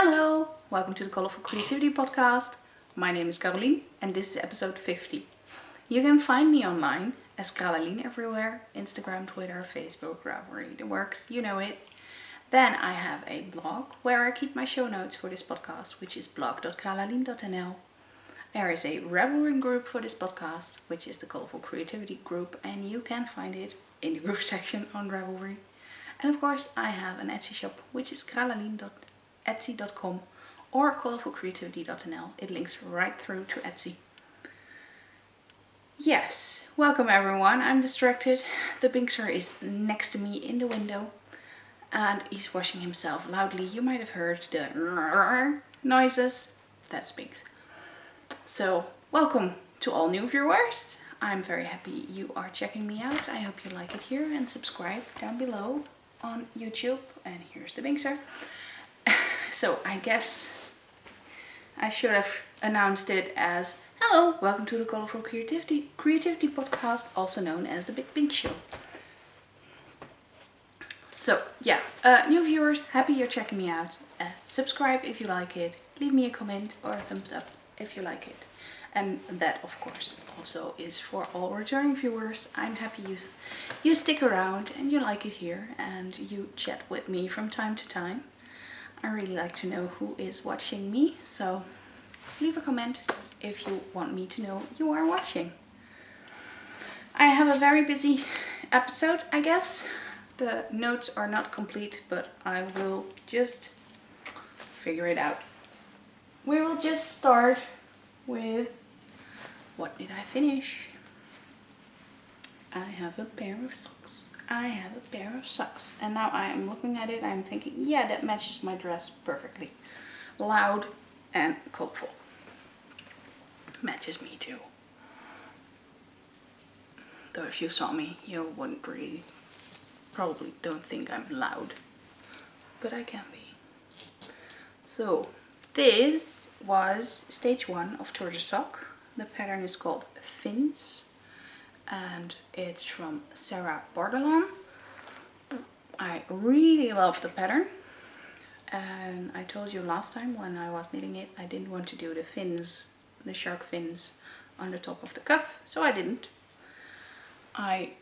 Hello! Welcome to the Colourful Creativity Podcast. My name is Carolien and this is episode 50. You can find me online as Kralalien everywhere. Instagram, Twitter, Facebook, Ravelry, the works, you know it. Then I have a blog where I keep my show notes for this podcast, which is blog.kralalien.nl. There is a Ravelry group for this podcast, which is the Colourful Creativity group, and you can find it in the group section on Ravelry. And of course I have an Etsy shop, which is Kralalien.etsy.com or colourfulcreativity.nl. It links right through to Etsy. Yes, welcome everyone. I'm distracted. The Binkser is next to me in the window and he's washing himself loudly. You might have heard the noises. That's Binks. So, welcome to all new viewers. I'm very happy you are checking me out. I hope you like it here and subscribe down below on YouTube. And here's the Binkser. So I guess I should have announced it as hello, welcome to the Colourful Creativity Podcast, also known as the Big Bink Show. So yeah, new viewers, happy you're checking me out. Subscribe if you like it, leave me a comment or a thumbs up if you like it. And that of course also is for all returning viewers. I'm happy you stick around and you like it here and you chat with me from time to time. I really like to know who is watching me, so leave a comment if you want me to know you are watching. I have a very busy episode, I guess. The notes are not complete, but I will just figure it out. We will just start with what did I finish? I have a pair of socks. And now I am looking at it, I'm thinking, yeah, that matches my dress perfectly. Loud and colorful. Matches me too. Though if you saw me, you wouldn't probably don't think I'm loud. But I can be. So, this was stage 1 of Tortoise Sock. The pattern is called Fins. And it's from Sarah Bordelon. I really love the pattern. And I told you last time when I was knitting it, I didn't want to do the fins, the shark fins on the top of the cuff, so I didn't. I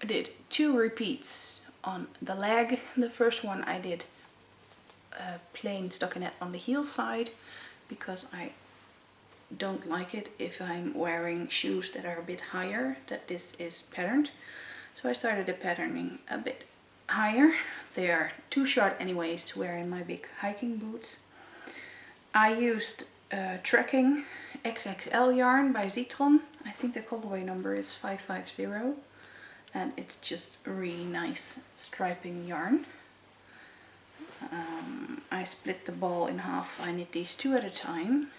did 2 repeats on the leg. The first one I did plain stockinette on the heel side because I don't like it if I'm wearing shoes that are a bit higher, that this is patterned. So I started the patterning a bit higher. They are too short anyways to wear in my big hiking boots. I used Trekking XXL yarn by Zitron. I think the colorway number is 550 and it's just a really nice striping yarn. I split the ball in half. I knit these 2 at a time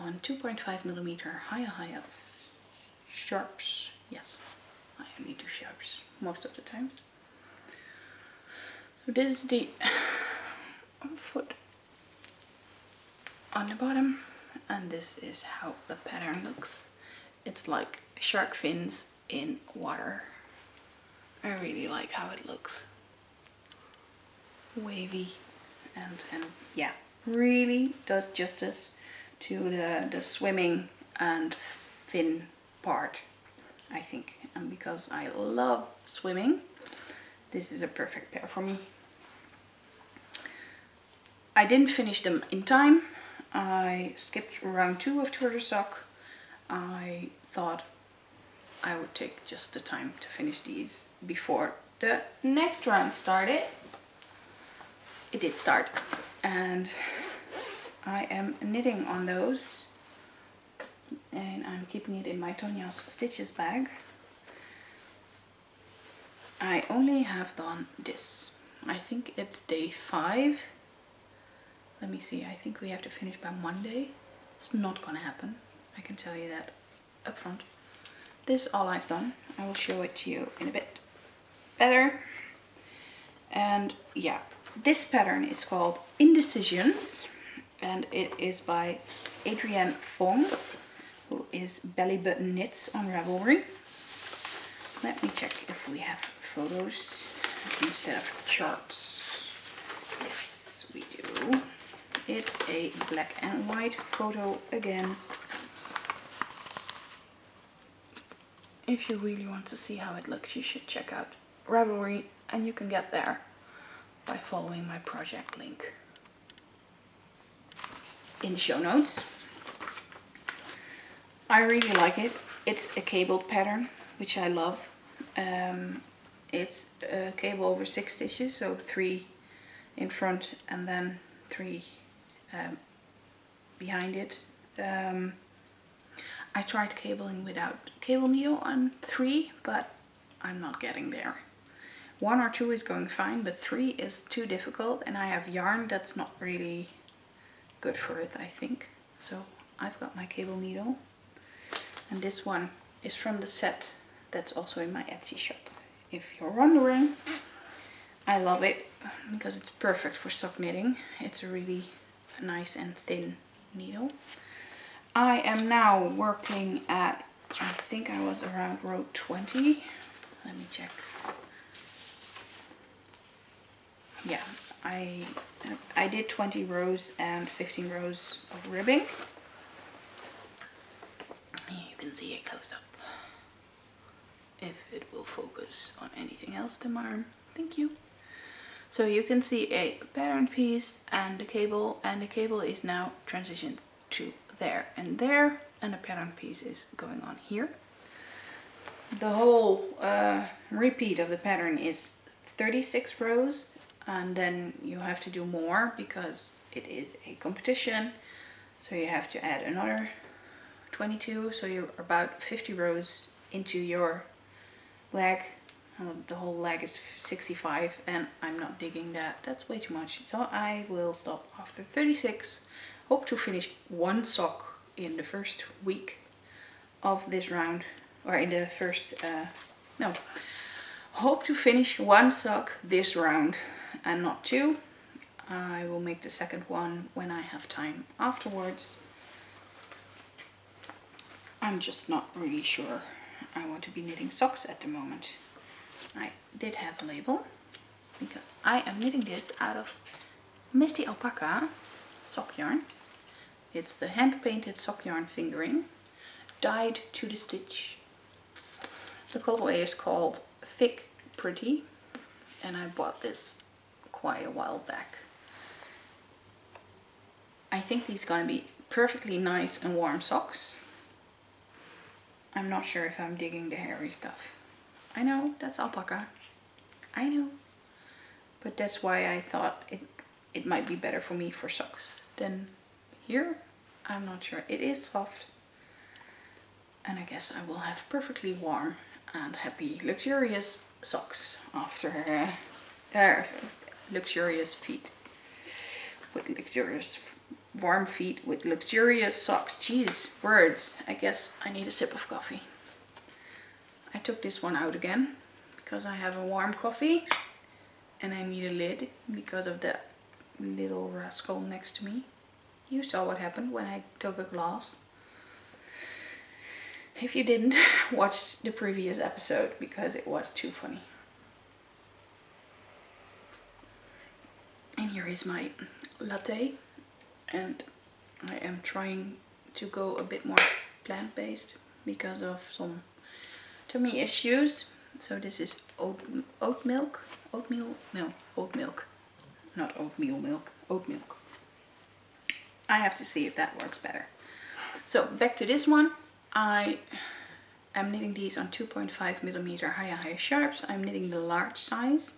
on 2.5mm high sharps. Yes, I only do sharps most of the times. So this is the foot on the bottom, and this is how the pattern looks. It's like shark fins in water. I really like how it looks. Wavy and yeah, really does justice to the swimming and fin part, I think. And because I love swimming, this is a perfect pair for me. I didn't finish them in time. I skipped round 2 of Tortoise Sock. I thought I would take just the time to finish these before the next round started. It did start, and I am knitting on those, and I'm keeping it in my Tonja's Stitches bag. I only have done this. I think it's day 5. Let me see, I think we have to finish by Monday. It's not gonna happen, I can tell you that up front. This is all I've done. I will show it to you in a bit better. And yeah, this pattern is called Indecisions. And it is by Adrienne Fong, who is Belly Button Knits on Ravelry. Let me check if we have photos instead of charts. Yes, we do. It's a black and white photo again. If you really want to see how it looks, you should check out Ravelry, and you can get there by following my project link in the show notes. I really like it. It's a cabled pattern, which I love. It's a cable over 6 stitches, so 3 in front and then 3 behind it. I tried cabling without cable needle on 3, but I'm not getting there. 1 or 2 is going fine, but 3 is too difficult, and I have yarn that's not really good for it, I think. So I've got my cable needle, and this one is from the set that's also in my Etsy shop. If you're wondering, I love it because it's perfect for sock knitting. It's a really nice and thin needle. I am now working at, I think I was around row 20. Let me check. Yeah, I did 20 rows and 15 rows of ribbing. You can see it close up. If it will focus on anything else than my arm. Thank you. So you can see a pattern piece and the cable is now transitioned to there, and the pattern piece is going on here. The whole repeat of the pattern is 36 rows, and then you have to do more because it is a competition, so you have to add another 22, so you're about 50 rows into your leg. The whole leg is 65, and I'm not digging that. That's way too much, so I will stop after 36. Hope to finish 1 sock in the first week of this round, or in the first hope to finish 1 sock this round and not 2. I will make the second one when I have time afterwards. I'm just not really sure I want to be knitting socks at the moment. I did have a label because I am knitting this out of Misty Alpaca sock yarn. It's the hand painted sock yarn fingering, dyed to the stitch. The colorway is called Thick Pretty, and I bought this quite a while back. I think these are gonna be perfectly nice and warm socks. I'm not sure if I'm digging the hairy stuff. I know, that's alpaca. I know. But that's why I thought it might be better for me for socks than here. I'm not sure. It is soft. And I guess I will have perfectly warm and happy, luxurious socks after luxurious feet. With luxurious warm feet with luxurious socks. Jeez, words. I guess I need a sip of coffee. I took this one out again because I have a warm coffee and I need a lid because of that little rascal next to me. You saw what happened when I took a glass. If you didn't, watch the previous episode because it was too funny. And here is my latte, and I am trying to go a bit more plant-based because of some tummy issues. So this is oat milk, not oatmeal milk, oat milk. I have to see if that works better. So back to this one. I am knitting these on 2.5mm high sharps. I'm knitting the large size,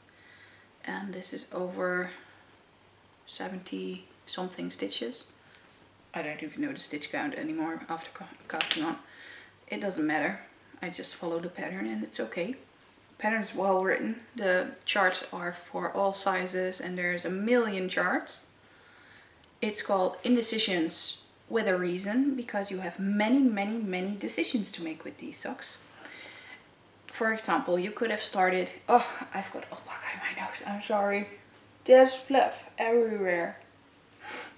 and this is over 70 something stitches. I don't even know the stitch count anymore after casting on. It doesn't matter. I just follow the pattern and it's okay. The pattern is well written. The charts are for all sizes and there's a million charts. It's called Indecisions with a Reason because you have many decisions to make with these socks. For example, you could have started... Oh, I've got alpaca in my nose. I'm sorry. There's fluff everywhere.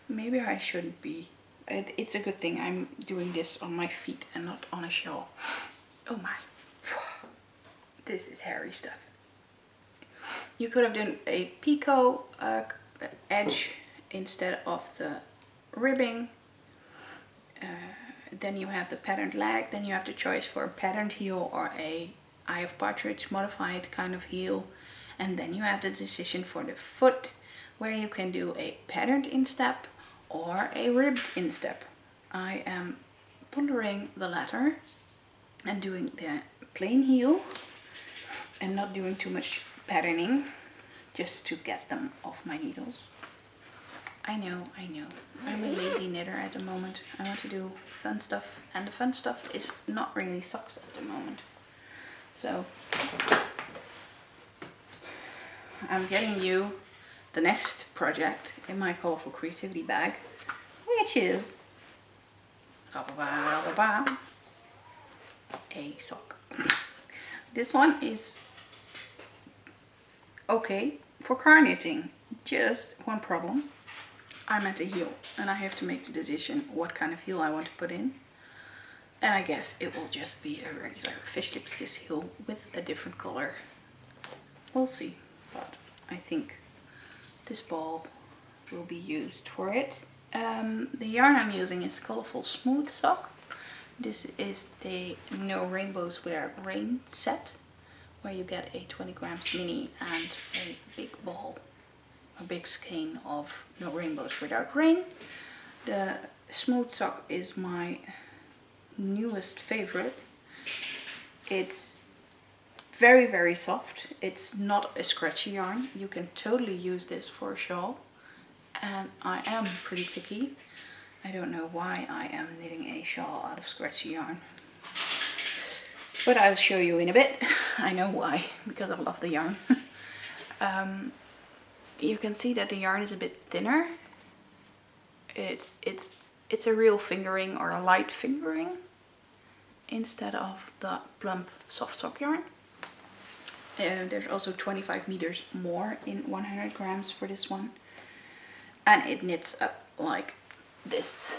Maybe I shouldn't be. It's a good thing I'm doing this on my feet and not on a shawl. Oh my. This is hairy stuff. You could have done a picot edge instead of the ribbing. Then you have the patterned leg, then you have the choice for a patterned heel or a Eye of Partridge modified kind of heel. And then you have the decision for the foot, where you can do a patterned instep or a ribbed instep. I am pondering the latter and doing the plain heel and not doing too much patterning, just to get them off my needles. I know, I'm a lazy knitter at the moment. I want to do fun stuff, and the fun stuff is not really socks at the moment. So I'm getting you the next project in my Colourful creativity bag, which is a sock. This one is okay for car knitting. Just one problem. I'm at the heel and I have to make the decision what kind of heel I want to put in. And I guess it will just be a regular fish lips kiss heel with a different color. We'll see, but I think this ball will be used for it. The yarn I'm using is Colourful Smooth Sock. This is the No Rainbows Without Rain set, where you get a 20 grams mini and a big ball, a big skein of No Rainbows Without Rain. The smooth sock is my newest favorite. It's very, very soft. It's not a scratchy yarn. You can totally use this for a shawl. And I am pretty picky. I don't know why I am knitting a shawl out of scratchy yarn, but I'll show you in a bit. I know why, because I love the yarn. You can see that the yarn is a bit thinner. It's a real fingering or a light fingering instead of the plump soft sock yarn. There's also 25 meters more in 100 grams for this one, and it knits up like this.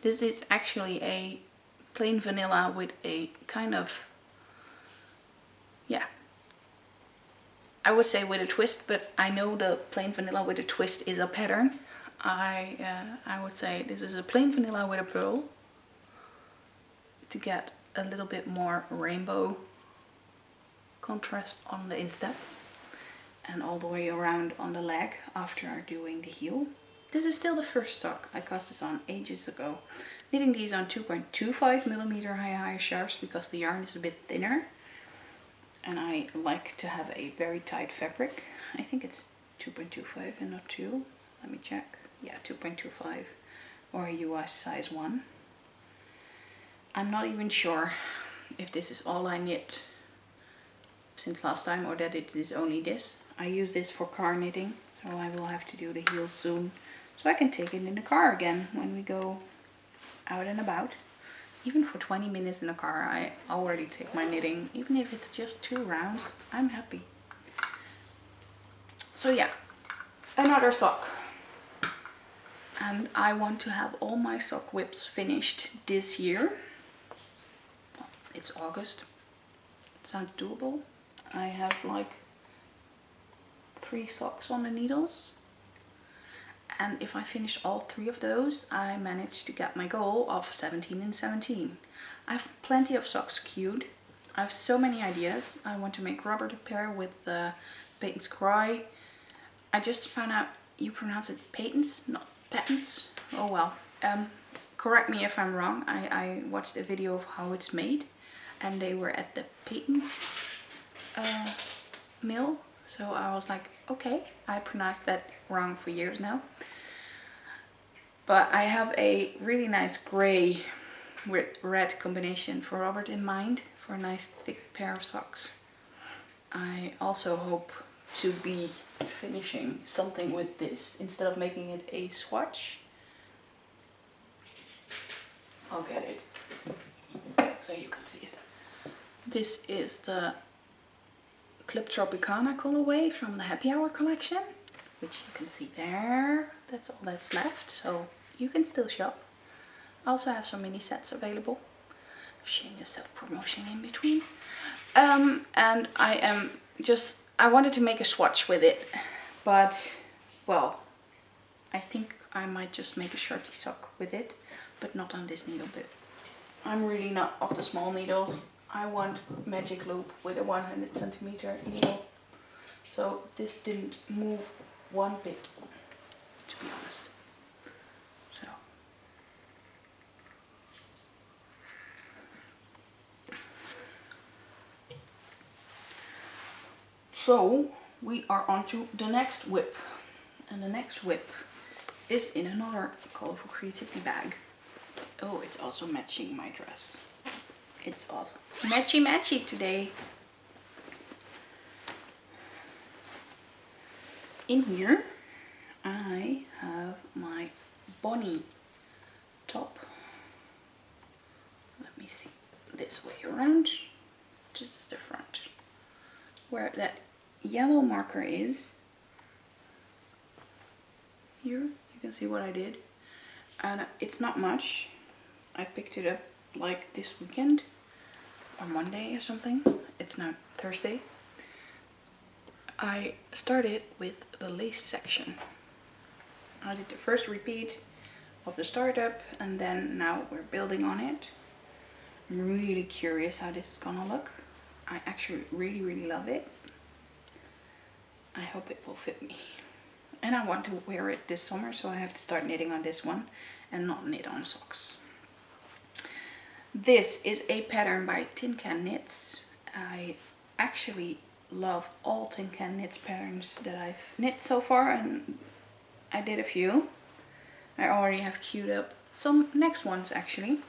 This is actually a plain vanilla with a kind of, yeah, I would say with a twist, but I know the plain vanilla with a twist is a pattern. I would say this is a plain vanilla with a pearl to get a little bit more rainbow contrast on the instep and all the way around on the leg after doing the heel. This is still the first sock. I cast this on ages ago. Knitting these on 2.25mm high sharps because the yarn is a bit thinner. And I like to have a very tight fabric. I think it's 2.25 and not 2. Let me check. Yeah, 2.25 or a US size 1. I'm not even sure if this is all I knit since last time or that it is only this. I use this for car knitting, so I will have to do the heels soon. So I can take it in the car again when we go out and about. Even for 20 minutes in the car, I already take my knitting. Even if it's just 2 rounds, I'm happy. So yeah, another sock. And I want to have all my sock whips finished this year. Well, it's August. Sounds doable. I have like 3 socks on the needles. And if I finish all 3 of those, I managed to get my goal of 17 and 17. I have plenty of socks queued. I have so many ideas. I want to make Robert a pair with the Peyton's Cry. I just found out you pronounce it Peyton's, not Patton's. Oh well. Correct me if I'm wrong. I watched a video of how it's made and they were at the Peyton's mill. So I was like, okay, I pronounced that wrong for years now. But I have a really nice grey with red combination for Robert in mind for a nice thick pair of socks. I also hope to be finishing something with this instead of making it a swatch. I'll get it so you can see it. This is the Club Tropicana colorway from the Happy Hour collection, which you can see there. That's all that's left, so you can still shop. I also have some mini sets available. Shameless self-promotion in between. And I wanted to make a swatch with it, but well, I think I might just make a shirty sock with it, but not on this needle bit. I'm really not of the small needles. I want magic loop with a 100 centimeter needle. So this didn't move one bit, to be honest. So we are on to the next whip. And the next whip is in another Colourful Creativity bag. Oh, it's also matching my dress. It's awesome. Matchy matchy today. In here I have my bunny top. Let me see, this way around. This is the front. Where that yellow marker is. Here you can see what I did. And it's not much. I picked it up like this weekend or Monday or something. It's now Thursday. I started with the lace section. I did the first repeat of the startup and then now we're building on it. I'm really curious how this is gonna look. I actually really love it. I hope it will fit me. And I want to wear it this summer, so I have to start knitting on this one and not knit on socks. This is a pattern by Tin Can Knits. I actually love all Tin Can Knits patterns that I've knit so far, and I did a few. I already have queued up some next ones actually.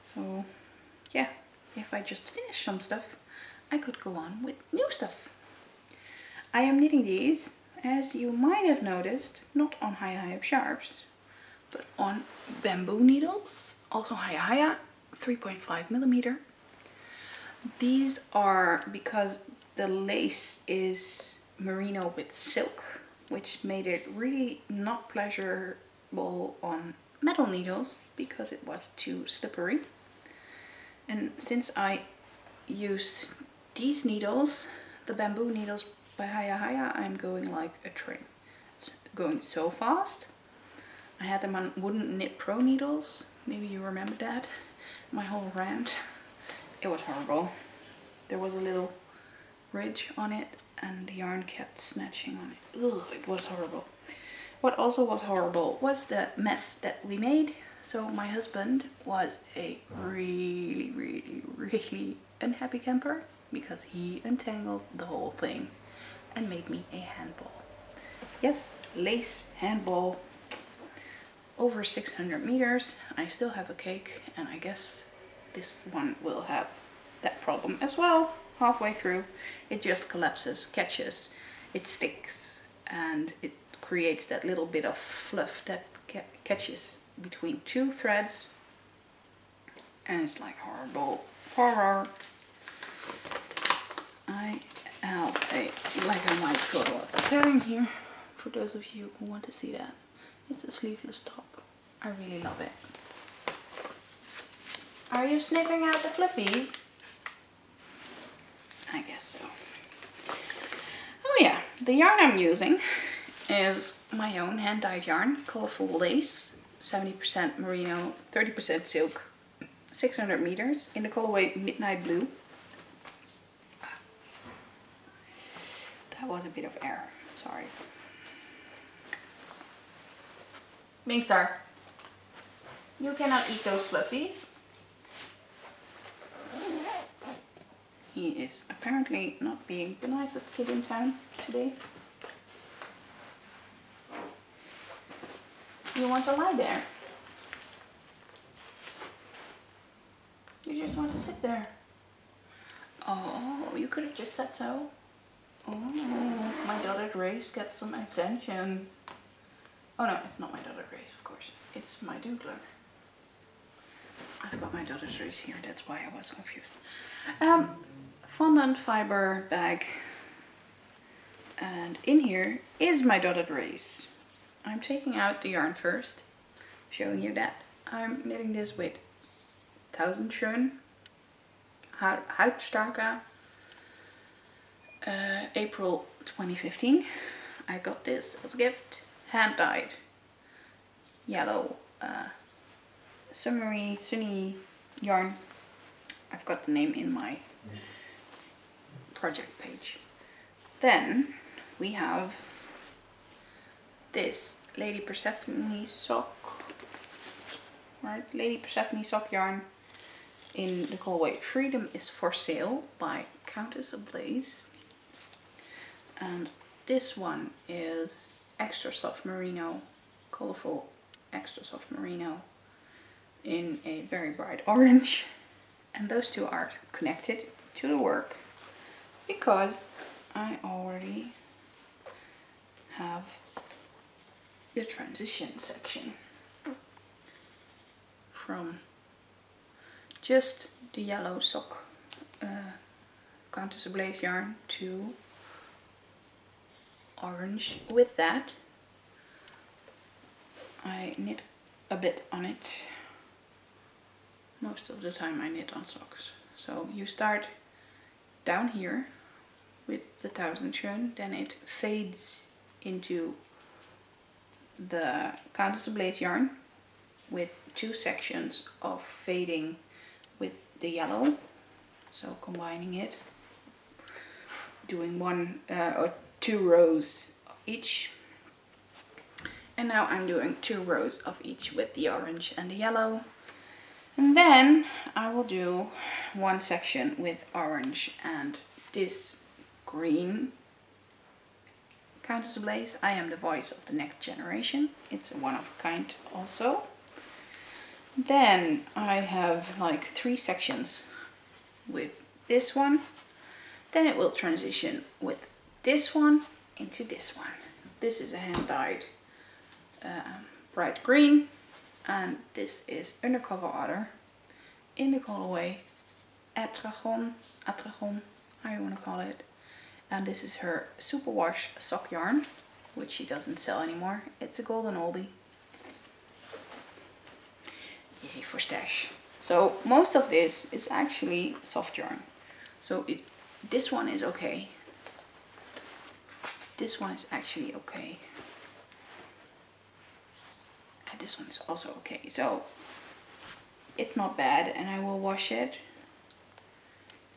So yeah, if I just finish some stuff, I could go on with new stuff. I am knitting these, as you might have noticed, not on high sharps, but on bamboo needles, also high 3.5 millimeter. These are because the lace is merino with silk, which made it really not pleasurable on metal needles because it was too slippery. And since I used these needles, the bamboo needles by Haya, I'm going like a train. It's going so fast. I had them on wooden knit pro needles. Maybe you remember that. My whole rant. It was horrible. There was a little ridge on it and the yarn kept snatching on it. Ugh, it was horrible. What also was horrible was the mess that we made. So my husband was a really unhappy camper because he untangled the whole thing and made me a handball. Yes, lace handball. Over 600 meters. I still have a cake, and I guess this one will have that problem as well. Halfway through, it just collapses, catches, it sticks, and it creates that little bit of fluff that catches between two threads, and it's like horrible horror. I have a black and white photo of the pattern here for those of you who want to see that. It's a sleeveless top. I really love it. Are you sniffing out the flippies? I guess so. Oh yeah, the yarn I'm using is my own hand-dyed yarn, Colourful lace, 70% merino, 30% silk, 600 meters in the colorway Midnight Blue. That was a bit of air, sorry. Minxar, you cannot eat those fluffies. He is apparently not being the nicest kid in town today. You want to lie there? You just want to sit there. Oh, you could have just said so. Oh, my daughter Grace gets some attention. Oh no, it's not my daughter Grace, of course. It's my doodler. I've got my daughter Grace here, that's why I was confused. Fondant fiber bag. And in here is my dotted race. I'm taking out the yarn first, showing you that. I'm knitting this with 1000 Schön, Houtstarke, April 2015. I got this as a gift hand-dyed yellow summery sunny yarn. I've got the name in my project page. Then we have this Lady Persephone sock, right? Lady Persephone sock yarn in the colorway Freedom is for Sale by Countess Ablaze. And this one is extra soft merino, colorful extra soft merino in a very bright orange. And those two are connected to the work because I already have the transition section from just the yellow sock Countess Ablaze yarn to orange. With that I knit a bit on it. Most of the time I knit on socks. So you start down here with the 1000 churn, then it fades into the Countess Ablaze yarn with 2 sections of fading with the yellow. So combining it, doing 1 or 2 rows of each. And now I'm doing 2 rows of each with the orange and the yellow. And then I will do 1 section with orange and this green Countess Ablaze. I am the voice of the next generation. It's a one of a kind also. Then I have like 3 sections with this one. Then it will transition with this one into this one. This is a hand-dyed bright green. And this is Undercover Otter in the colorway Atragon, how you want to call it. And this is her superwash sock yarn, which she doesn't sell anymore. It's a golden oldie. Yay for stash. So most of this is actually soft yarn. So this one is okay. This one is actually okay. And this one is also okay. So it's not bad and I will wash it.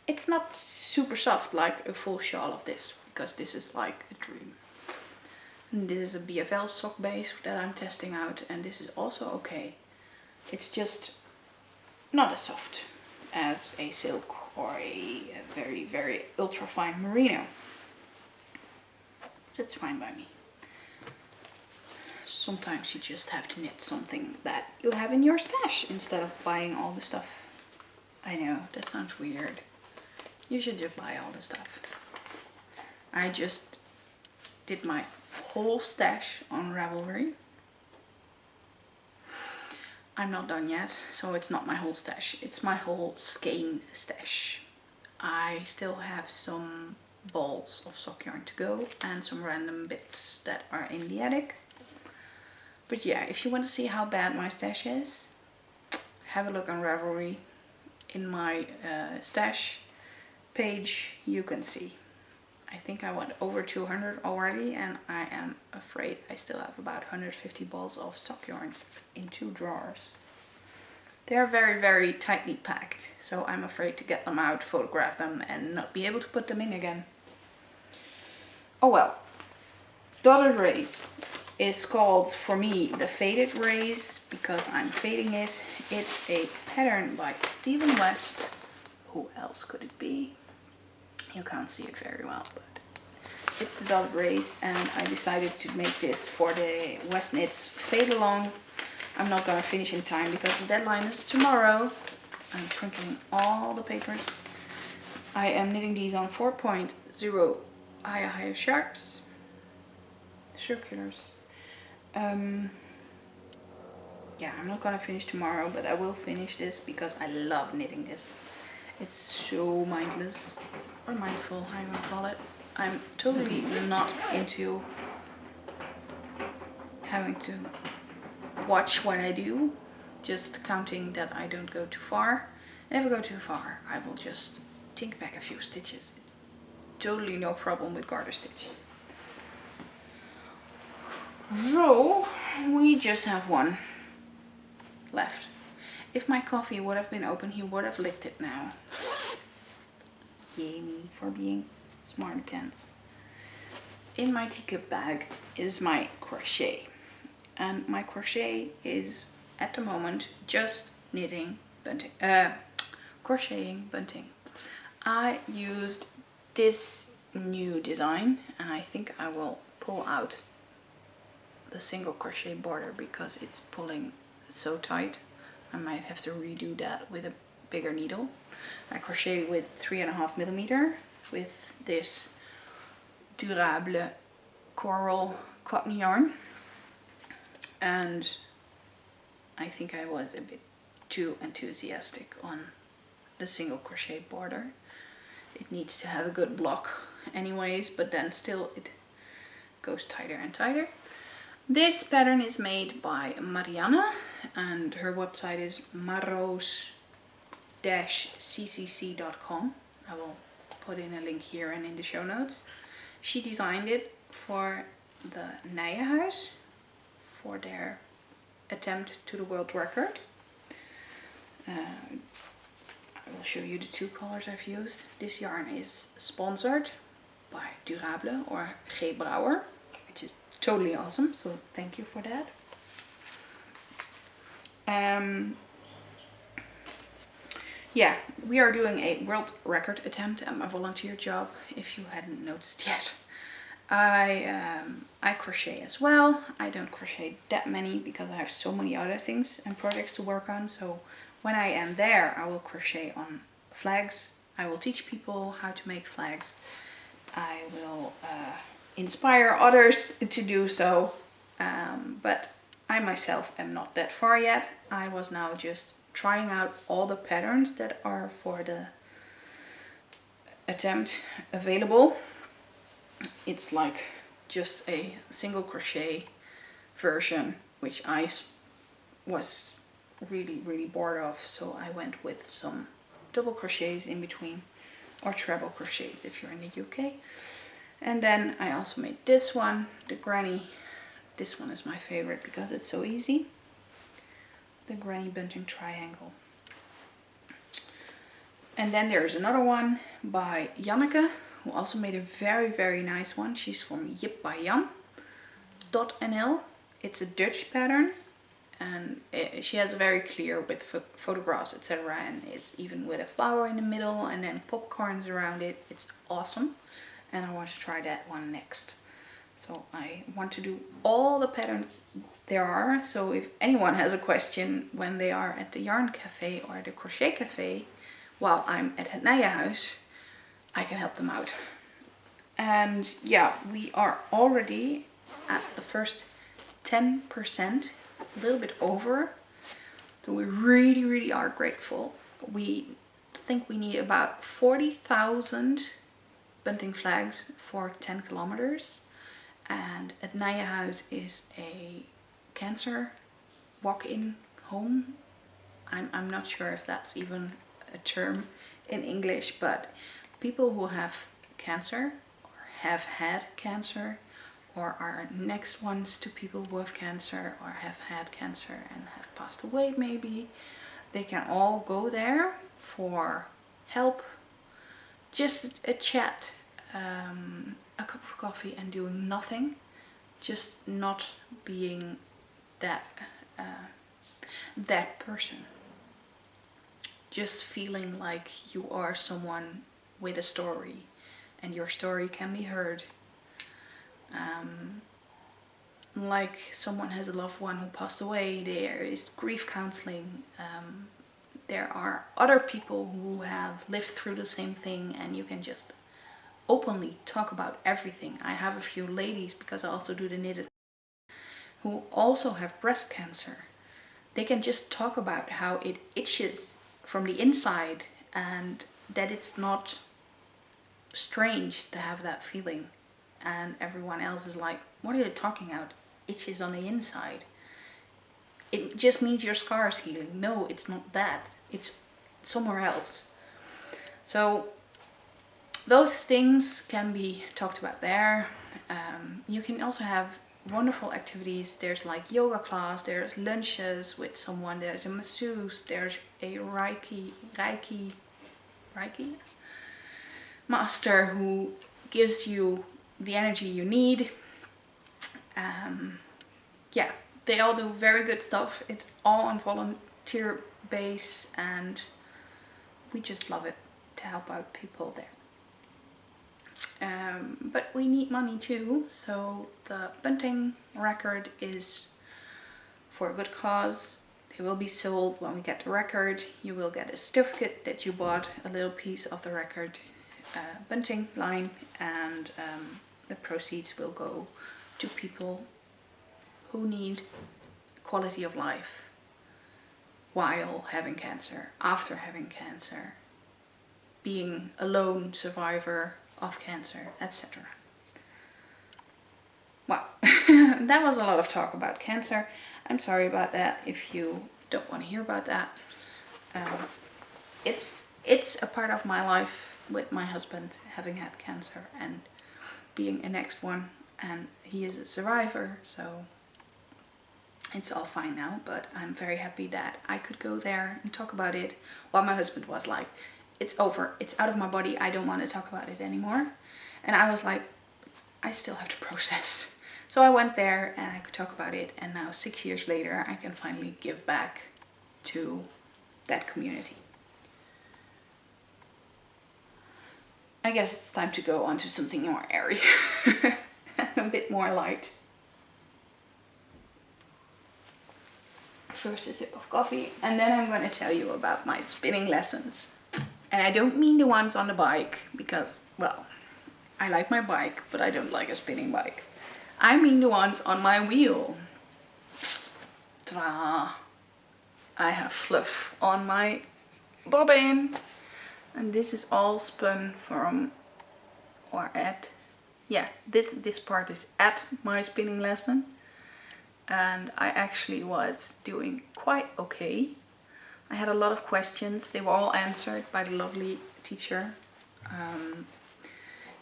It's not super soft like a full shawl of this, because this is like a dream. And this is a BFL sock base that I'm testing out, and this is also okay. It's just not as soft as a silk or a very, very ultra fine merino. That's fine by me. Sometimes you just have to knit something that you have in your stash instead of buying all the stuff. I know, that sounds weird. You should just buy all the stuff. I just did my whole stash on Ravelry. I'm not done yet, so it's not my whole stash. It's my whole skein stash. I still have some balls of sock yarn to go and some random bits that are in the attic. But yeah, if you want to see how bad my stash is, have a look on Ravelry. In my stash page you can see. I think I went over 200 already, and I am afraid I still have about 150 balls of sock yarn in 2 drawers. They are very, very tightly packed, so I'm afraid to get them out, photograph them, and not be able to put them in again. Oh well. Dotted Race is called, for me, the Faded Race, because I'm fading it. It's a pattern by Stephen West. Who else could it be? You can't see it very well, but it's the Dotted Race, and I decided to make this for the West Knits Fade Along. I'm not gonna finish in time because the deadline is tomorrow. I'm crinkling all the papers. I am knitting these on 4.0 higher sharps, circulars. Yeah, I'm not gonna finish tomorrow, but I will finish this because I love knitting this. It's so mindless, or mindful, how you want to call it. I'm totally not into having to watch what I do, just counting that I don't go too far. And if I go too far, I will just tink back a few stitches. It's totally no problem with garter stitch. So we just have one left. If my coffee would have been open, he would have licked it now. Yay me for being smart pants. In my teacup bag is my crochet. And my crochet is at the moment just knitting, bunting, crocheting, bunting. I used this new design and I think I will pull out the single crochet border because it's pulling so tight. I might have to redo that with a bigger needle. I crochet with 3.5mm with this durable coral cotton yarn, and I think I was a bit too enthusiastic on the single crochet border. It needs to have a good block anyways, but then still it goes tighter and tighter. This pattern is made by Marianne and her website is maroos-ccc.com. I will put in a link here and in the show notes. She designed it for the Nijenhuis for their attempt to the world record. I will show you the two colors I've used. This yarn is sponsored by Durable or G. Brouwer, which is totally awesome, so thank you for that. Yeah, we are doing a world record attempt at my volunteer job, if you hadn't noticed yet. I crochet as well. I don't crochet that many because I have so many other things and projects to work on, so when I am there I will crochet on flags. I will teach people how to make flags. I will inspire others to do so, but I myself am not that far yet. I was now just trying out all the patterns that are for the attempt available. It's like just a single crochet version, which I was really bored of, so I went with some double crochets in between, or treble crochets if you're in the UK. And then I also made this one, the granny. This one is my favorite because it's so easy. The granny bunting triangle. And then there's another one by Janneke, who also made a very nice one. She's from jipbajan.nl. It's a Dutch pattern, and she has very clear with photographs, etc. And it's even with a flower in the middle and then popcorns around it. It's awesome, and I want to try that one next. So I want to do all the patterns there are. So if anyone has a question when they are at the yarn cafe or the crochet cafe while I'm at het Nijenhuis, I can help them out. And yeah, we are already at the first 10%, a little bit over. So we really are grateful. We think we need about 40,000 bunting flags for 10 kilometers. And het Nijenhuis is a cancer walk-in home. I'm not sure if that's even a term in English, but people who have cancer or have had cancer or are next ones to people who have cancer or have had cancer and have passed away maybe, they can all go there for help, just a chat, a cup of coffee and doing nothing, just not being that that person, just feeling like you are someone with a story and your story can be heard. Like someone has a loved one who passed away, there is grief counseling. There are other people who have lived through the same thing and you can just openly talk about everything. I have a few ladies, because I also do the knitted, who also have breast cancer. They can just talk about how it itches from the inside and that it's not strange to have that feeling. And everyone else is like, what are you talking about? Itches on the inside. It just means your scar is healing. No, it's not that. It's somewhere else. So those things can be talked about there. You can also have wonderful activities. There's like yoga class, there's lunches with someone, there's a masseuse, there's a Reiki master who gives you the energy you need. Yeah, they all do very good stuff. It's all on volunteer base, and we just love it to help out people there. But we need money too, so the bunting record is for a good cause. They will be sold when we get the record. You will get a certificate that you bought a little piece of the record bunting line, and the proceeds will go to people who need quality of life while having cancer, after having cancer, being a lone survivor of cancer, etc. Well, that was a lot of talk about cancer. I'm sorry about that if you don't want to hear about that. It's a part of my life with my husband having had cancer and being a next one, and he is a survivor, so it's all fine now. But I'm very happy that I could go there and talk about it, while my husband was like, it's over, it's out of my body, I don't want to talk about it anymore. And I was like, I still have to process. So I went there and I could talk about it, and now 6 years later I can finally give back to that community. I guess it's time to go on to something more airy, a bit more light. First a sip of coffee, and then I'm going to tell you about my spinning lessons. And I don't mean the ones on the bike, because, well, I like my bike, but I don't like a spinning bike. I mean the ones on my wheel. Ta-da! I have fluff on my bobbin. And this is all spun from, or at, yeah, this part is at my spinning lesson. And I actually was doing quite okay. I had a lot of questions. They were all answered by the lovely teacher.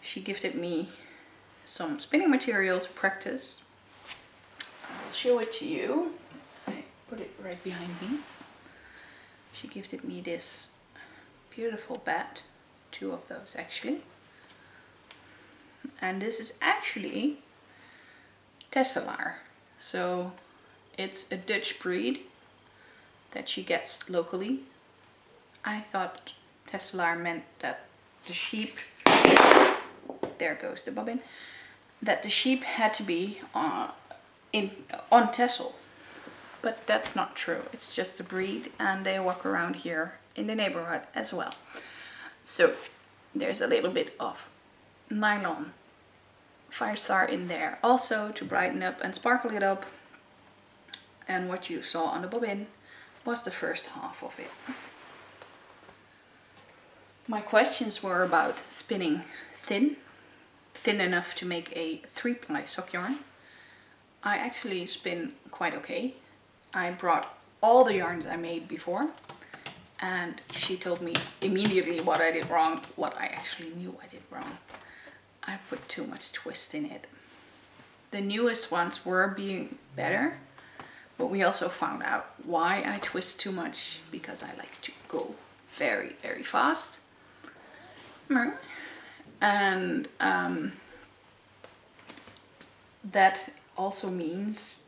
She gifted me some spinning material to practice. I'll show it to you. I put it right behind me. She gifted me this beautiful bat, 2 of those actually. And this is actually Tesselaar. So it's a Dutch breed that she gets locally. I thought Tesselaar meant that the sheep, there goes the bobbin, that the sheep had to be on Texel. But that's not true. It's just a breed, and they walk around here in the neighborhood as well. So there's a little bit of nylon Firestar in there also to brighten up and sparkle it up. And what you saw on the bobbin was the first half of it. My questions were about spinning thin enough to make a 3-ply sock yarn. I actually spin quite okay. I brought all the yarns I made before, and she told me immediately what I did wrong, what I actually knew I did wrong. I put too much twist in it. The newest ones were being better, but we also found out why I twist too much, because I like to go very, very fast. And that also means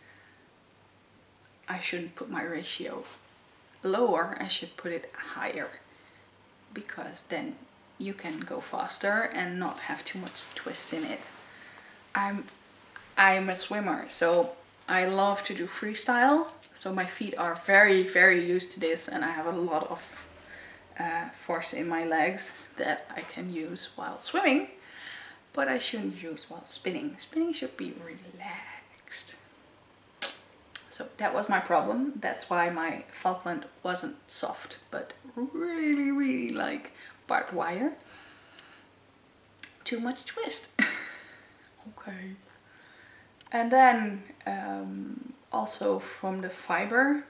I shouldn't put my ratio lower, I should put it higher, because then you can go faster and not have too much twist in it. I'm a swimmer, so I love to do freestyle, so my feet are very, very used to this, and I have a lot of force in my legs that I can use while swimming, but I shouldn't use while spinning. Spinning should be relaxed. So that was my problem. That's why my Falkland wasn't soft, but really, really like barbed wire. Too much twist. Okay. And then also from the fiber,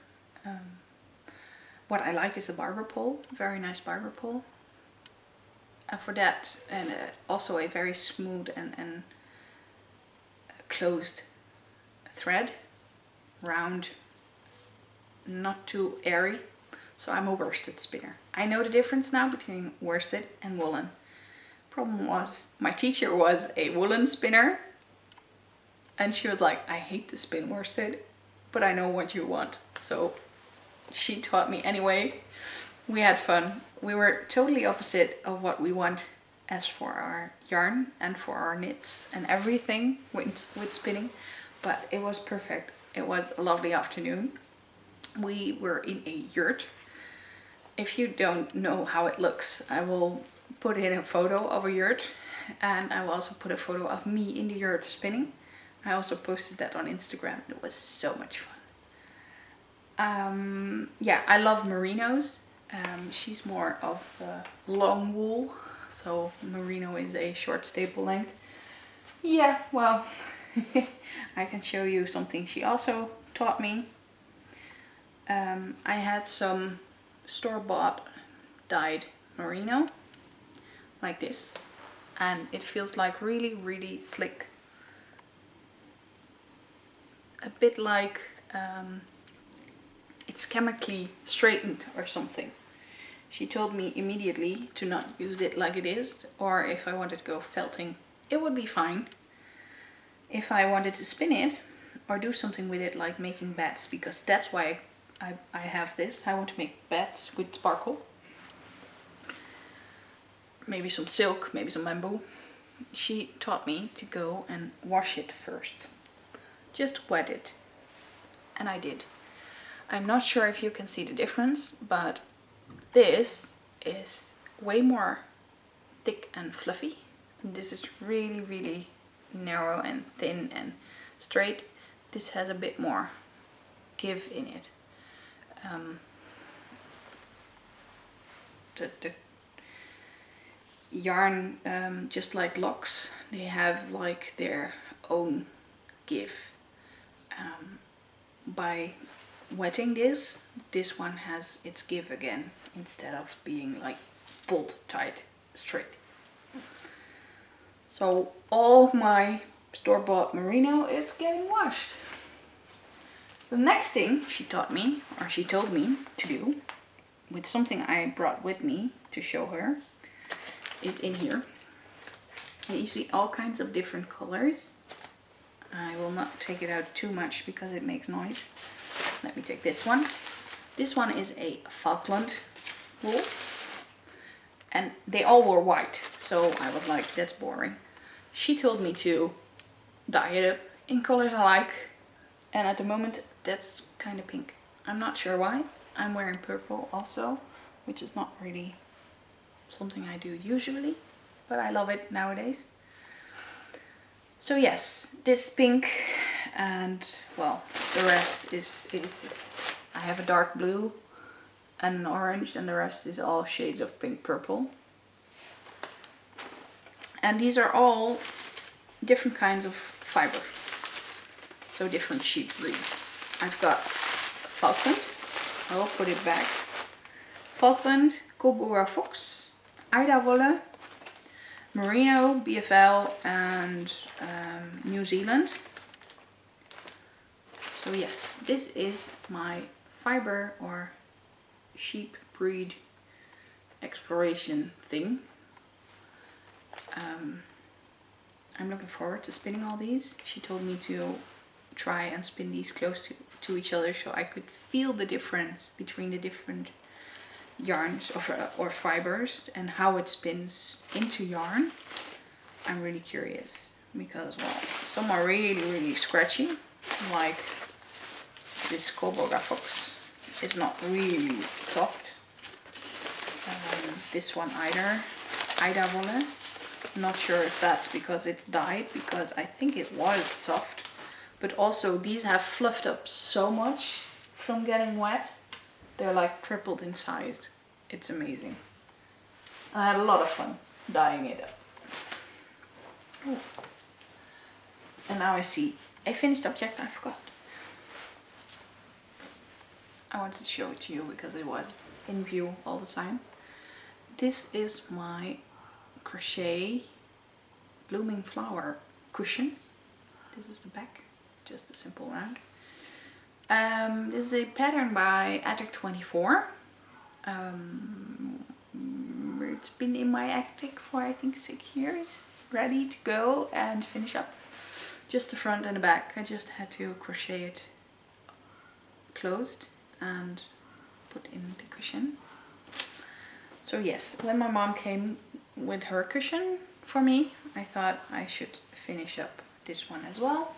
what I like is a barber pole, very nice barber pole. And for that, and also a very smooth and closed thread, round, not too airy. So I'm a worsted spinner. I know the difference now between worsted and woolen. Problem was, my teacher was a woolen spinner, and she was like, I hate to spin worsted, but I know what you want. So she taught me anyway. We had fun. We were totally opposite of what we want as for our yarn and for our knits and everything with spinning, but it was perfect. It was a lovely afternoon. We were in a yurt. If you don't know how it looks, I will put in a photo of a yurt, and I will also put a photo of me in the yurt spinning. I also posted that on Instagram. It was so much fun. Yeah, I love merinos. She's more of long wool, so merino is a short staple length. Yeah, well, I can show you something she also taught me. I had some store-bought dyed merino like this, and it feels like really slick, a bit like it's chemically straightened or something. She told me immediately to not use it like it is, or if I wanted to go felting, it would be fine. If I wanted to spin it or do something with it, like making bats, because that's why I have this. I want to make bats with sparkle. Maybe some silk, maybe some bamboo. She taught me to go and wash it first. Just wet it. And I did. I'm not sure if you can see the difference, but this is way more thick and fluffy. And this is really narrow and thin and straight. This has a bit more give in it. The yarn, just like locks, they have like their own give. By wetting this one has its give again, instead of being like bolt tight straight. So all my store-bought merino is getting washed. The next thing she taught me, or she told me to do, with something I brought with me to show her, is in here. And you see all kinds of different colors. I will not take it out too much because it makes noise. Let me take this one. This one is a Falkland wool, and they all were white, so I was like, that's boring. She told me to dye it up in colors I like, and at the moment that's kind of pink. I'm not sure why. I'm wearing purple also, which is not really something I do usually, but I love it nowadays. So yes, this pink, and well, the rest is I have a dark blue and an orange, and the rest is all shades of pink purple. And these are all different kinds of fiber, so different sheep breeds. I've got Falkland, I will put it back, Falkland, Cobra Fox, Ida Wolle, Merino, BFL, and New Zealand. So yes, this is my fiber or sheep breed exploration thing. I'm looking forward to spinning all these. She told me to try and spin these close to each other so I could feel the difference between the different yarns or fibers and how it spins into yarn. I'm really curious because, well, some are really scratchy, like this Cobra Fox is not really soft. This one either, Ida Wolle. Not sure if that's because it's dyed, because I think it was soft, but also these have fluffed up so much from getting wet. They're like tripled in size. It's amazing. I had a lot of fun dyeing it up. Ooh. And now I see a finished object I forgot. I wanted to show it to you because it was in view all the time. This is my crochet blooming flower cushion. This is the back. just a simple round. This is a pattern by Attic24. It's been in my attic for I think 6 years, ready to go and finish up. Just the front and the back. I just had to crochet it closed and put in the cushion. So yes, when my mom came with her cushion for me, I thought I should finish up this one as well.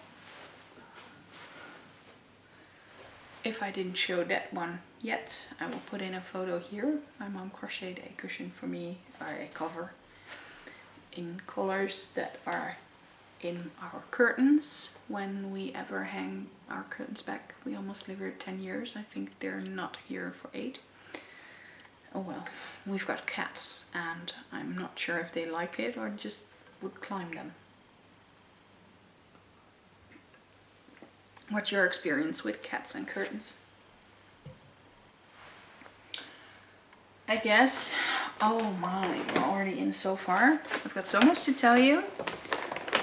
If I didn't show that one yet, I will put in a photo here. My mom crocheted a cushion for me, or a cover, in colors that are in our curtains when we ever hang our curtains back. We almost live here 10 years. I think they're not here for 8. Oh well, we've got cats and I'm not sure if they like it or just would climb them. What's your experience with cats and curtains? I guess, oh my, we're already in so far. I've got so much to tell you.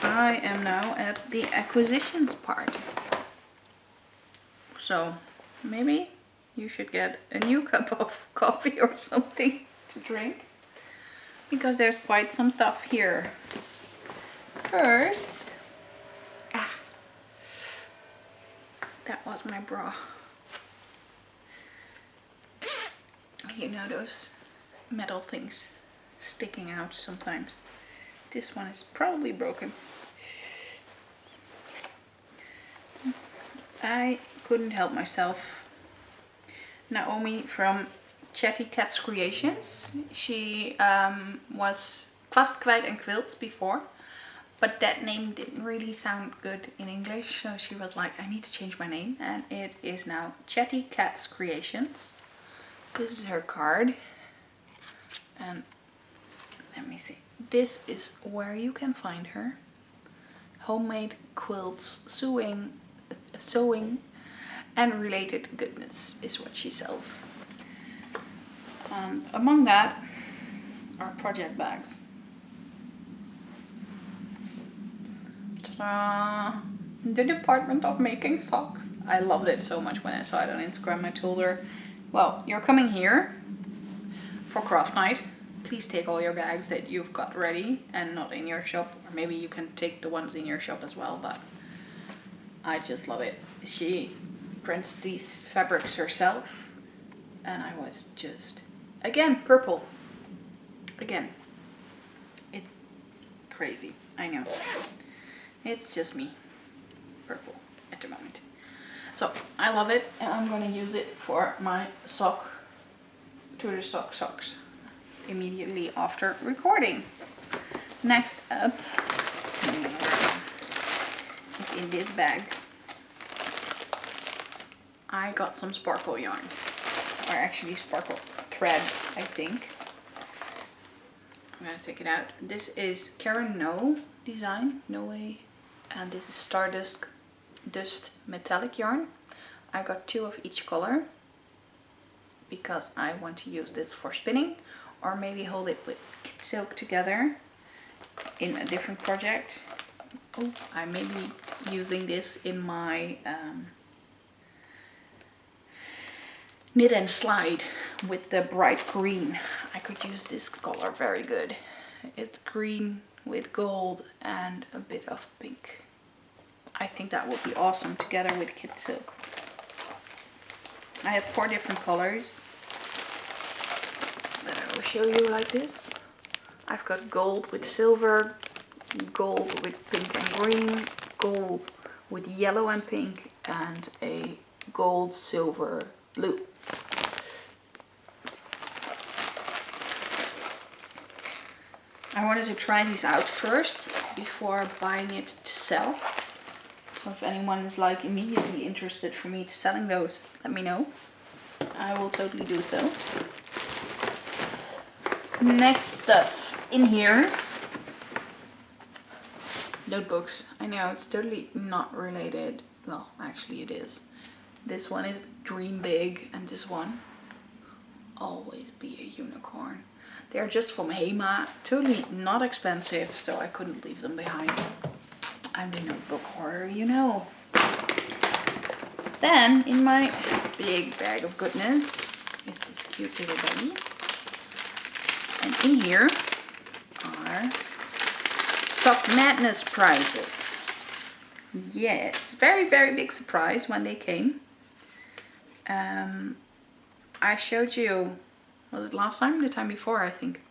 I am now at the acquisitions part. So maybe you should get a new cup of coffee or something to drink, because there's quite some stuff here. First, that was my bra. You know those metal things sticking out sometimes. This one is probably broken. I couldn't help myself. Naomi from Chatty Cats Creations. She was Kwast, Kwijt en Quilts before, but that name didn't really sound good in English, so she was like, I need to change my name, and it is now Chatty Cats Creations. This is her card, and let me see. This is where you can find her. Homemade quilts, sewing and related goodness is what she sells. And among that are project bags. Ta-da! The department of making socks. I loved it so much when I saw it on Instagram. I told her, well, you're coming here for craft night. Please take all your bags that you've got ready and not in your shop, or maybe you can take the ones in your shop as well, but I just love it. She prints these fabrics herself, and I was just, again, purple. Again, it's crazy, I know. It's just me, purple at the moment. So I love it, and I'm gonna use it for my sock to the socks immediately after recording. Next up is in this bag. I got some sparkle yarn, or actually sparkle thread, I think. I'm gonna take it out. This is Carolien design, no way, and this is Stardust Dust metallic yarn. I got 2 of each color because I want to use this for spinning, or maybe hold it with silk together in a different project. Oh, I may be using this in my knit and slide with the bright green. I could use this color very good. It's green with gold and a bit of pink. I think that would be awesome together with kid silk. I have 4 different colors that I will show you like this. I've got gold with silver, gold with pink and green, gold with yellow and pink, and a gold, silver, blue. I wanted to try these out first before buying it to sell. So if anyone is like immediately interested for me to selling those, let me know. I will totally do so. Next stuff in here. Notebooks. I know it's totally not related. Well, actually it is. This one is Dream Big, and this one, Always Be a Unicorn. They're just from Hema, totally not expensive, so I couldn't leave them behind. I'm the notebook hoarder, you know. Then in my big bag of goodness is this cute little bunny. And in here are Sock Madness prizes. Yes, very, very big surprise when they came. I showed you, was it last time? The time before, I think.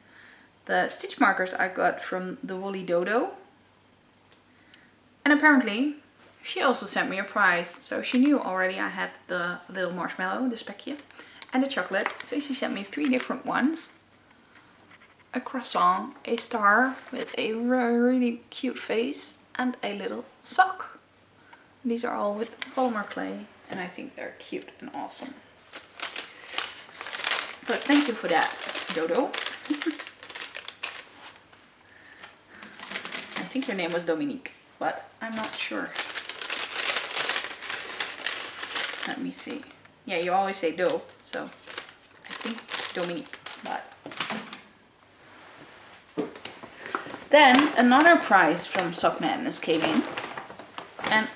The stitch markers I got from the Woolly Dodo. And apparently she also sent me a prize. So she knew already I had the little marshmallow, the spekje, and the chocolate. So she sent me 3 different ones. A croissant, a star with a really cute face, and a little sock. These are all with polymer clay, and I think they're cute and awesome. But thank you for that, Dodo. I think your name was Dominique, but I'm not sure. Let me see. Yeah, you always say Do, so I think Dominique, but... Then another prize from Sock Madness came in, and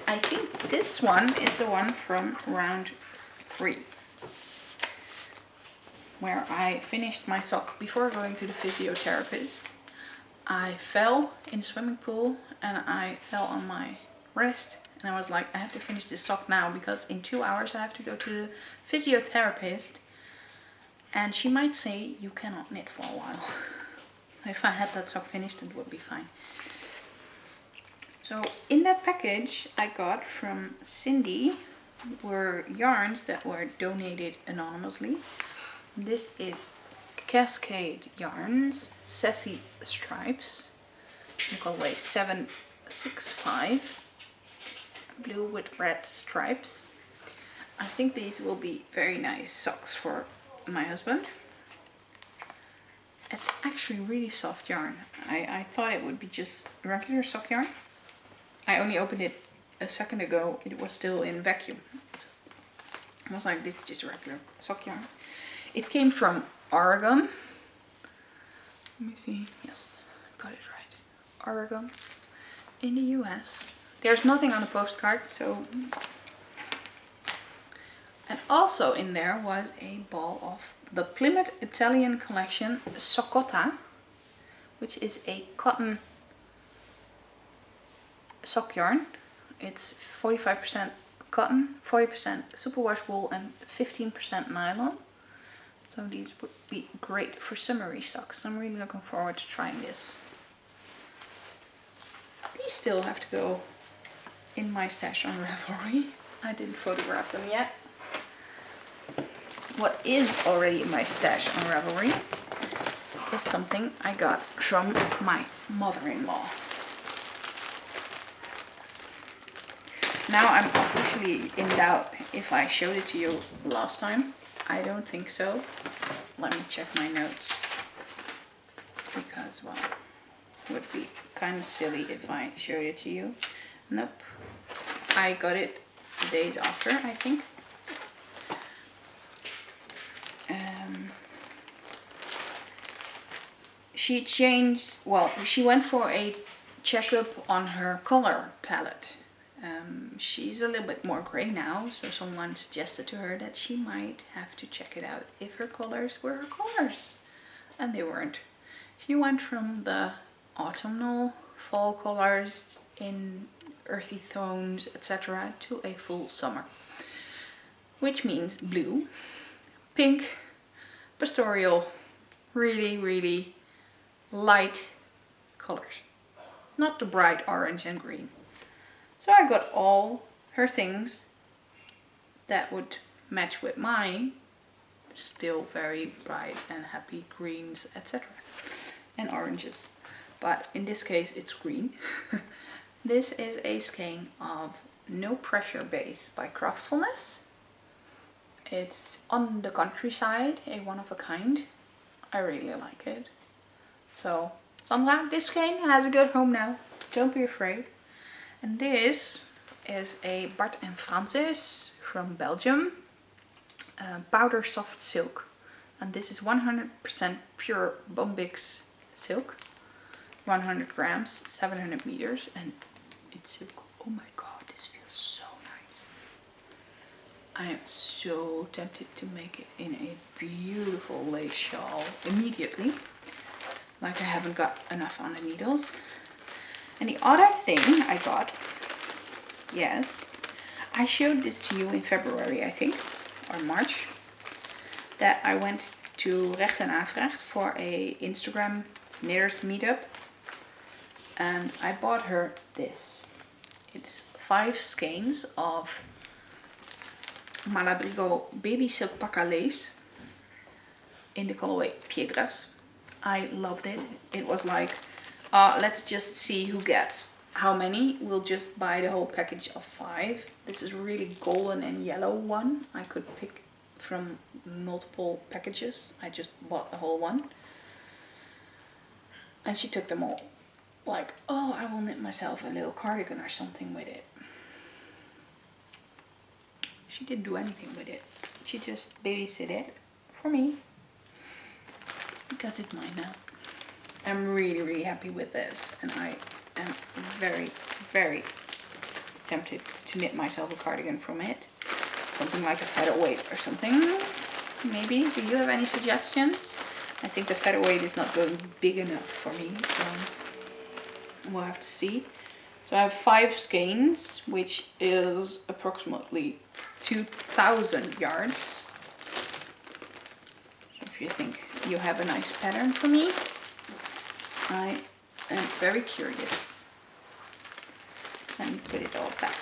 I think this one is the one from round 3, where I finished my sock before going to the physiotherapist. I fell in the swimming pool and I fell on my wrist, and I was like, I have to finish this sock now because in 2 hours I have to go to the physiotherapist and she might say you cannot knit for a while. If I had that sock finished, it would be fine. So in that package I got from Cindy were yarns that were donated anonymously. This is Cascade Yarns, Sassy Stripes, in colorway 765, blue with red stripes. I think these will be very nice socks for my husband. It's actually really soft yarn. I thought it would be just regular sock yarn. I only opened it a second ago. It was still in vacuum. So I was like, this is just regular sock yarn. It came from Oregon. Let me see. Yes, got it right. Oregon in the US. There's nothing on the postcard, so... And also in there was a ball of the Plymouth Italian collection Soccotta, which is a cotton sock yarn. It's 45% cotton, 40% superwash wool and 15% nylon. So these would be great for summery socks. I'm really looking forward to trying this. These still have to go in my stash on Ravelry. I didn't photograph them yet. What is already in my stash on Ravelry is something I got from my mother-in-law. Now I'm officially in doubt if I showed it to you last time. I don't think so. Let me check my notes. Because, well, it would be kind of silly if I showed it to you. Nope. I got it the days after, I think. She changed, well, she went for a checkup on her color palette. She's a little bit more gray now, so someone suggested to her that she might have to check it out if her colors were her colors. And they weren't. She went from the autumnal fall colors in earthy tones, etc. to a full summer. Which means blue, pink, pastoral, really, really light colors. Not the bright orange and green. So I got all her things that would match with my still very bright and happy greens, etc. and oranges. But in this case it's green. This is a skein of No Pressure Base by Craftfulness. It's on the countryside, a one of a kind. I really like it. So Sandra, this skein has a good home now. Don't be afraid. And this is a Bart and Francis from Belgium. Powder soft silk. And this is 100% pure Bombix silk. 100 grams, 700 meters. And it's silk. Oh my god, this feels so nice. I am so tempted to make it in a beautiful lace shawl immediately. Like I haven't got enough on the needles. And the other thing I got, yes, I showed this to you in February, I think, or March, that I went to Recht en Afrecht for a Instagram knitters meetup, and I bought her this. It's 5 skeins of Malabrigo baby silk paca lace in the colorway Piedras. I loved it. It was like, let's just see who gets how many. We'll just buy the whole package of 5. This is really golden and yellow one. I could pick from multiple packages. I just bought the whole one. And she took them all. Like, oh, I will knit myself a little cardigan or something with it. She didn't do anything with it. She just babysit it for me. Because it's mine now. I'm really, really happy with this. And I am very, very tempted to knit myself a cardigan from it. Something like a featherweight or something. Maybe. Do you have any suggestions? I think the featherweight is not going big enough for me. So we'll have to see. So I have 5 skeins, which is approximately 2,000 yards. So if you think you have a nice pattern for me, I am very curious. Let me put it all back.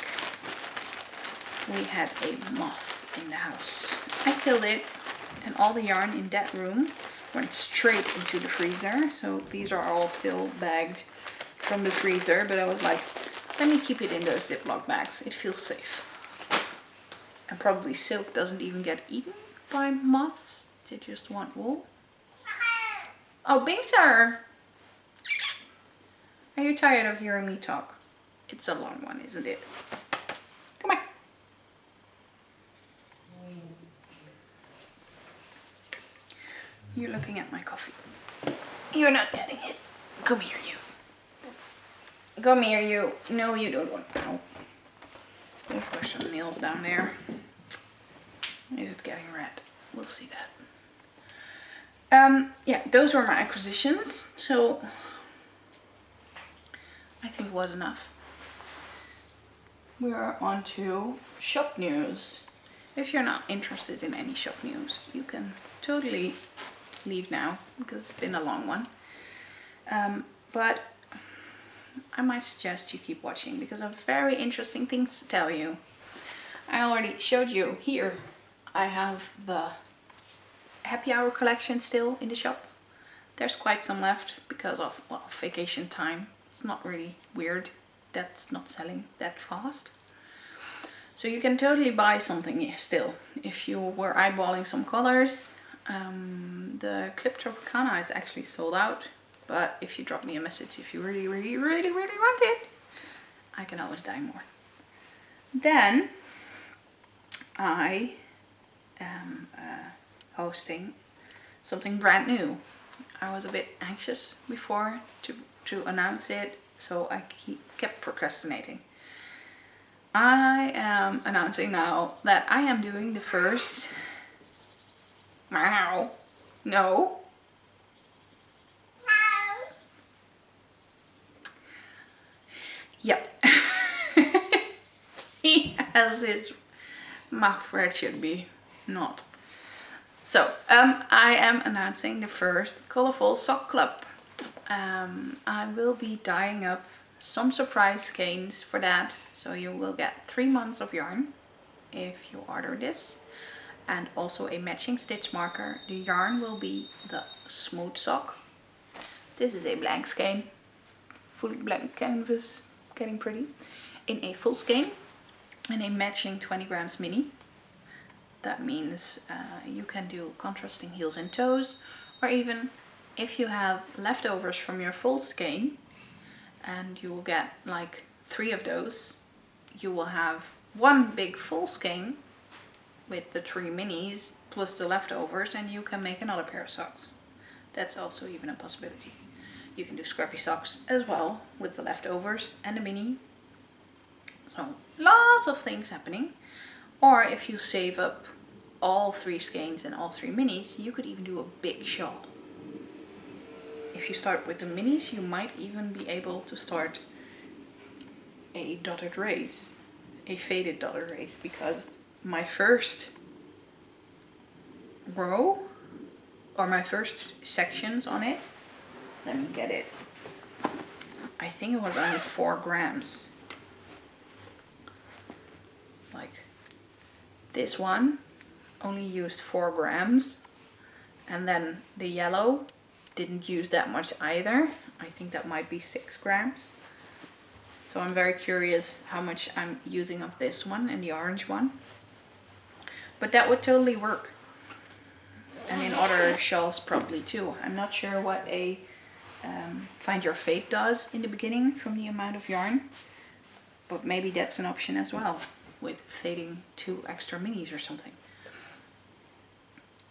We had a moth in the house. I killed it, and all the yarn in that room went straight into the freezer. So these are all still bagged from the freezer, but I was like, let me keep it in those Ziploc bags. It feels safe. And probably silk doesn't even get eaten by moths. They just want wool. Oh, Bingser! Are you tired of hearing me talk? It's a long one, isn't it? Come on. You're looking at my coffee. You're not getting it. Come here, you. Come here, you. No, you don't want. Ow. There's some nails down there. Is it getting red? We'll see that. Yeah, those were my acquisitions. So I think it was enough. We are on to shop news. If you're not interested in any shop news, you can totally leave now because it's been a long one. But I might suggest you keep watching because I have very interesting things to tell you. I already showed you here. I have the happy hour collection still in the shop. There's quite some left because of, well, vacation time. It's not really weird. That's not selling that fast. So you can totally buy something still. If you were eyeballing some colors, the Clip Tropicana is actually sold out. But if you drop me a message, if you really, really, really, really want it, I can always dye more. Then I am hosting something brand new. I was a bit anxious before to announce it, so I kept procrastinating. I am announcing now that I am doing the first... Wow. No. Yep. He has his mouth where it should be, not. So, I am announcing the first Colourful sock club. I will be dyeing up some surprise skeins for that. So you will get 3 months of yarn if you order this. And also a matching stitch marker. The yarn will be the smooth sock. This is a blank skein. Fully blank canvas. Getting pretty. In a full skein. And a matching 20 grams mini. That means you can do contrasting heels and toes, or even if you have leftovers from your full skein and you will get like 3 of those, you will have 1 big full skein with the 3 minis plus the leftovers, and you can make another pair of socks. That's also even a possibility. You can do scrappy socks as well with the leftovers and the mini. So lots of things happening. Or if you save up all 3 skeins and all 3 minis, you could even do a big shawl. If you start with the minis, you might even be able to start a dotted race, a faded dotted race, because my first row, or my first sections on it, let me get it, I think it was only 4 grams. Like this one only used 4 grams, and then the yellow didn't use that much either. I think that might be 6 grams. So I'm very curious how much I'm using of this one and the orange one. But that would totally work. And in other shawls probably too. I'm not sure what a find your fade does in the beginning from the amount of yarn. But maybe that's an option as well, with fading 2 extra minis or something.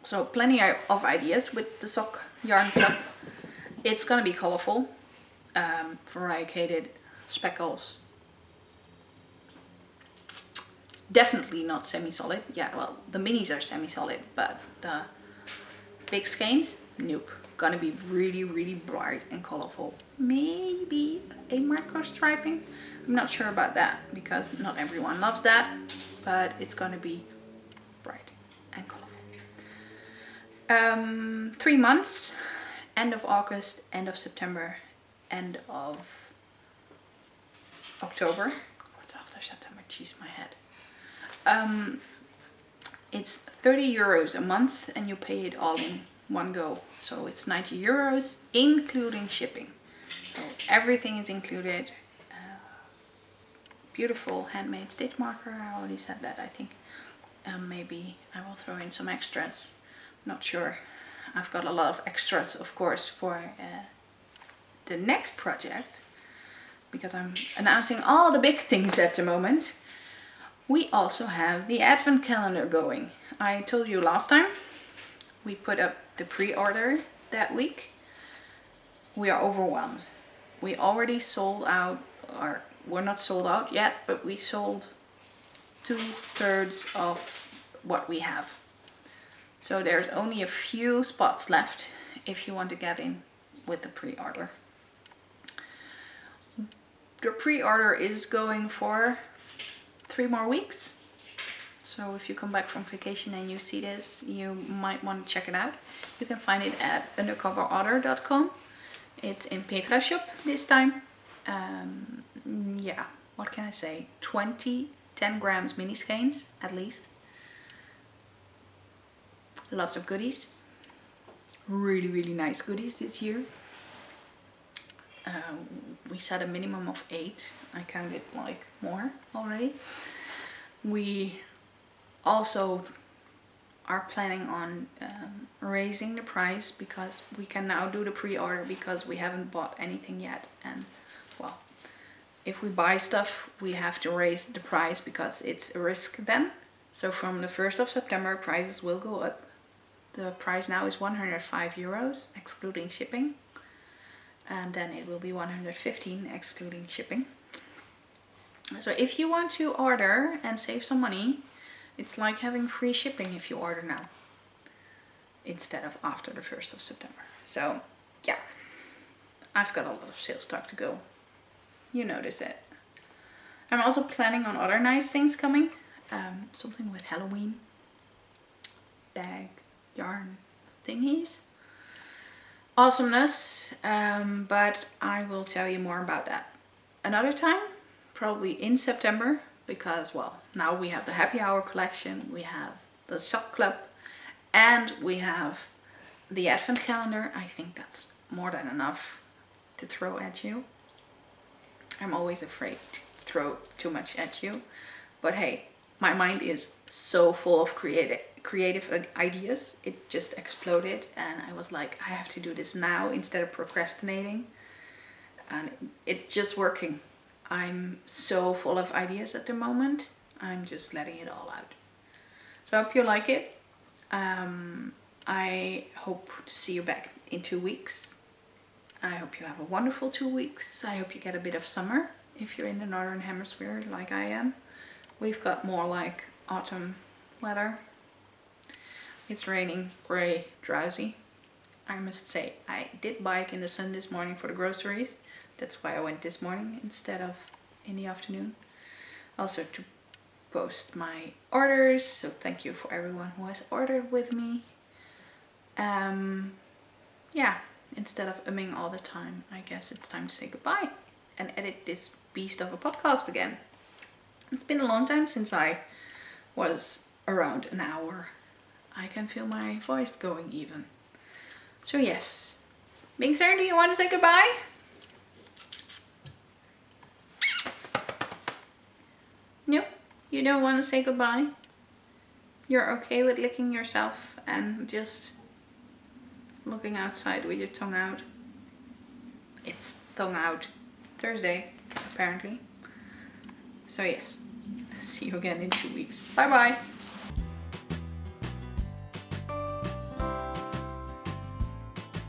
So plenty of ideas with the sock yarn club. It's gonna be colorful, variegated speckles. It's definitely not semi-solid. Yeah, well, the minis are semi-solid, but the big skeins, nope. Gonna be really, really bright and colorful. Maybe a micro striping. I'm not sure about that because not everyone loves that, but it's gonna be bright and colorful. 3 months, end of August, end of September, end of October. What's after September? Jeez, my head. It's 30 euros a month and you pay it all in one go. So it's 90 euros including shipping. So everything is included. Beautiful handmade stitch marker. I already said that, I think. Maybe I will throw in some extras. Not sure. I've got a lot of extras, of course, for the next project, because I'm announcing all the big things at the moment. We also have the advent calendar going. I told you last time we put up the pre-order that week. We are overwhelmed. We already sold out, or we're not sold out yet, but we sold 2/3 of what we have. So there's only a few spots left if you want to get in with the pre-order. The pre-order is going for 3 more weeks. So if you come back from vacation and you see this, you might want to check it out. You can find it at undercoverorder.com. It's in Petra shop this time. Yeah, what can I say? 10 grams mini skeins at least. Lots of goodies. Really, really nice goodies this year. We set a minimum of 8. I counted like more already. We also are planning on raising the price, because we can now do the pre-order because we haven't bought anything yet. And well, if we buy stuff, we have to raise the price because it's a risk then. So from the 1st of September, prices will go up. The price now is 105 euros excluding shipping. And then it will be 115 excluding shipping. So if you want to order and save some money, it's like having free shipping if you order now, instead of after the 1st of September. So yeah, I've got a lot of sales stock to go. You notice it. I'm also planning on other nice things coming. Something with Halloween bag yarn thingies. Awesomeness. But I will tell you more about that another time, probably in September, because well, now we have the happy hour collection, we have the sock club, and we have the advent calendar. I think that's more than enough to throw at you. I'm always afraid to throw too much at you, but hey, my mind is so full of creative ideas. It just exploded and I was like, I have to do this now instead of procrastinating, and it's just working. I'm so full of ideas at the moment. I'm just letting it all out. So I hope you like it. I hope to see you back in 2 weeks. I hope you have a wonderful 2 weeks. I hope you get a bit of summer. if you're in the northern hemisphere like I am. We've got more like autumn weather. It's raining, grey, drowsy. I must say, I did bike in the sun this morning for the groceries. That's why I went this morning instead of in the afternoon. Also to post my orders, so thank you for everyone who has ordered with me. Yeah, instead of umming all the time, I guess it's time to say goodbye and edit this beast of a podcast again. It's been a long time since I was around an hour. I can feel my voice going even. So yes, Big Sir, do you want to say goodbye? No, you don't want to say goodbye? You're okay with licking yourself and just looking outside with your tongue out? It's tongue out Thursday, apparently. So yes, see you again in 2 weeks. Bye bye.